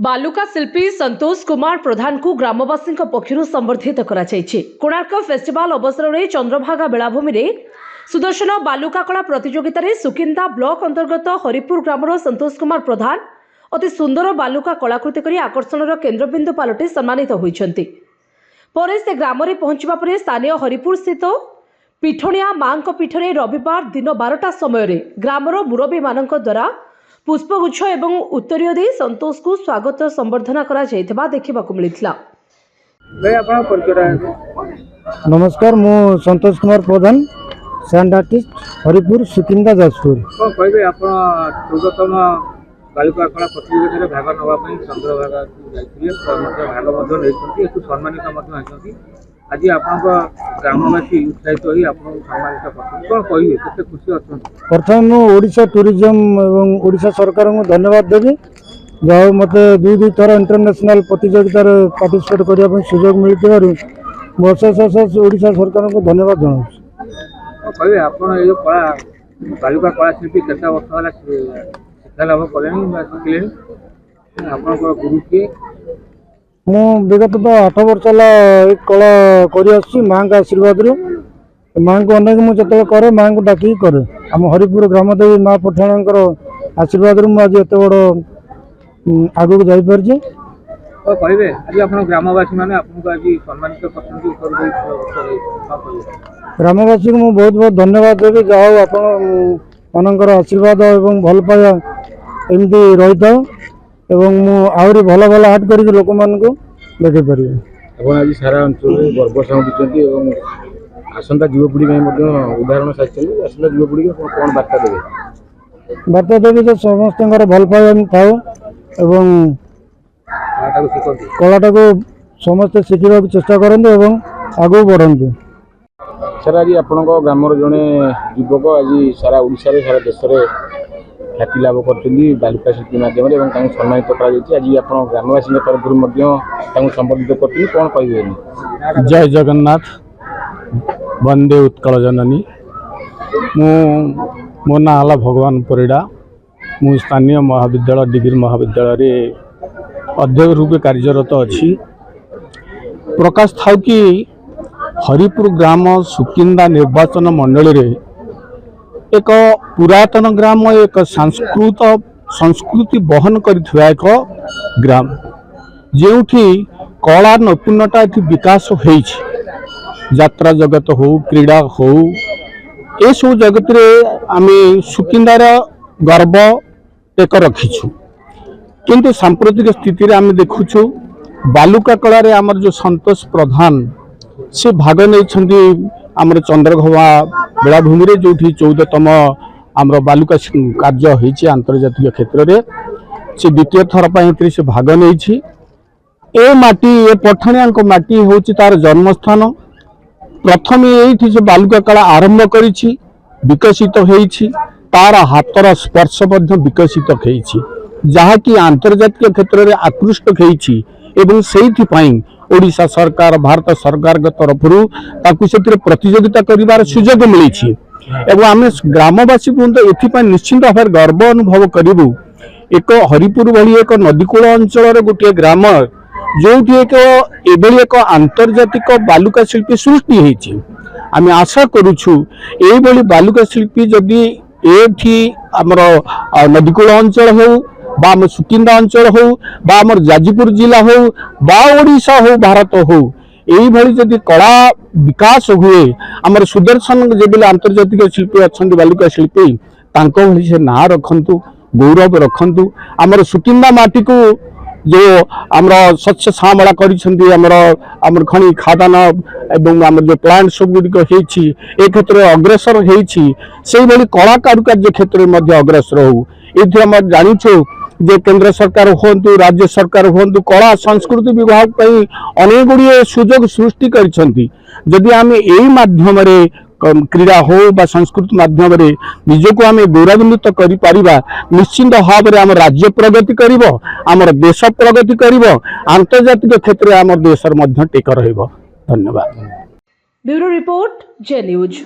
बालुका शिल्पी संतोष कुमार प्रधान को ग्रामवासी पक्षर संबर्धित कोणार्क फेस्टिवल अवसर में चंद्रभागा बेलाभूमि में सुदर्शन बालुका कला प्रतियोगिता रे सुकिंदा ब्लॉक अंतर्गत हरिपुर ग्रामर संतोष कुमार प्रधान अति सुंदर बालुका कलाकृति करी आकर्षण केन्द्रबिंदु पलटि सम्मानित होइछन्ति। पर से ग्राम में पहुंचवा पर स्थानीय हरिपुर स्थित पीठनिया मां पीठरे रविवार दिन 12टा समय ग्रामर मुरबी मान द्वारा पुष्पगुच्छ एवं उत्तरीय दे संतोष को स्वागत संबर्धना करा जायथिबा देखिबाकू मिलिथिला। नमस्कार, मु संतोष कुमार प्रधान, सैंड आर्टिस्ट, हरिपुर सुकिंदा जाजपुर। कहबे आपण 14तम बालुका कला प्रतियोगिता भाग नवा चंद्रभागा जाइए भाग नहीं सम्मानित आज आप ग्रामवासी उत्साहित हो सम्मानित कौन कहे केते खुशी अच्छा। प्रथम ओडिशा टूरिज्म एवं ओडिशा सरकार को धन्यवाद देवी जहाँ मत दुई थर इंटरनेशनल प्रतियोगिता पार्टिसिपेट करने सुजोग मिलता अशेष ओडिशा सरकार को धन्यवाद जनाऊँ। कहे आप कला बालुका कला शिल्पी केत वर्ष शिक्षा लाभ कले शिखिले आप गुरु किए? मु विगत तो 8 वर्ष है कला कर माँ का आशीर्वाद माँ को अनेक मुझे करे माँ को डाक करे आम हरिपुर ग्रामदेवी माँ पठाणकर आशीर्वाद मुझे एत बड़ आग को जापारी। कहे आज आप ग्रामवासी मैंने आपको आज सम्मानित ग्रामवासी को मुझे बहुत बहुत धन्यवाद देवी जहाँ आपंकर आशीर्वाद एवं भल पाया एमती रही था एवं आहरी भल भल आर्ट कर लोक मान देखे पारे। आज सारा अंचल गर्व साउंटी आसंता युवपीढ़ी उदाहरण साजिश आसंता युवपीढ़ी कौन बार्ता देवे? बार्ता देवी तो समस्त भल पाया थाओ एवं कलाटा को समस्ते शिखा चेष्टा करते आगे बढ़ते। सर आज आपण ग्रामर जड़े युवक आज सारा ओडिशा सारा देश में ख्याति लाभ कर बालुका शिल्पी मध्यम सम्मानित आज आप ग्रामवासी तरफ संबोधित कर कौन कहे? जय जगन्नाथ, वंदे उत्कल जननी। मो ना है भगवान परिड़ा। मु स्थानीय महाविद्यालय डिग्री महाविद्यालय अध्यक्ष रूपे कार्यरत अच्छी। प्रकाश था कि हरिपुर ग्राम सुकिंदा निर्वाचन मंडल रे एक पुरातन ग्राम एक संस्कृति बहन कर एक ग्राम जो कला नैपुण्यता विकास हो यात्रा जगत हो क्रीड़ा हो ये सब जगत रे आम सुकिंदार गर्व टेक रखीछु। किंतु सांप्रतिक स्थिति रे आम देखुछु बालुका कला रे आमर जो संतोष प्रधान से भाग नहीं आमर चंद्रभागा बेलाभूमि रे जो 14तम आमर बालुका कार्य होइछि आंतर्जातिक क्षेत्र रे से द्वितीय थर पर से भाग नहीं। ए माटी ए पठाणिया माटी होछि तार जन्मस्थान। प्रथम ये से बालुका कला आरंभ करिछि विकसित होइछि तार हाथर स्पर्श विकसित होइछि जहाँकि आंतर्जातिक क्षेत्र में आकृष्ट होइछि एवं सेइथिपाई ओडिशा सरकार भारत सरकार तरफ से प्रतियोगिता करिवार सुजोग मिली एवं आम ग्रामवासी को एथि निश्चिंत भाव गर्व अनुभव करूँ। एक हरिपुर भली एक नदीकूल अंचल गोटे ग्राम जो एक आंतर्जातिक बालुका शिल्पी सृष्टि होती आम आशा करुछु ये बालुका शिल्पी जदि एठी आमर नदीकूल अंचल हो बा आम सुकिंदा अंचल हो बा आम जाजपुर जिला हो बा ओडिशा हो भारत हो यही जदि कला विकास हुए आमर सुदर्शन जो आंतर्जातिक शिल्पी अच्छा बालुका शिल्पी भली से ना रखंतु गौरव रखंतु आमर सुकिंदा माटी को जो आमर स्वच्छ श्यामला कर खनि खादान एवं आम जो प्लांट सब गुड़िक ए क्षेत्र में अग्रसर होती कला कारुकार्य क्षेत्र में अग्रसर हो ये आम जाचु जे केंद्र सरकार हूँ राज्य सरकार हूँ कला संस्कृति विभाग पर अनेक गुड़िए सुजोग सृष्टि करी आम यही माध्यम क्रीड़ा हो बा संस्कृति माध्यम निजको आम गौरवान्वित कर निश्चिंत भाव में आम राज्य प्रगति कर आम देश प्रगति कर आंतर्जातिक क्षेत्र में आम देश टेक रहा। धन्यवाद। ब्यूरो रिपोर्ट जे न्यूज।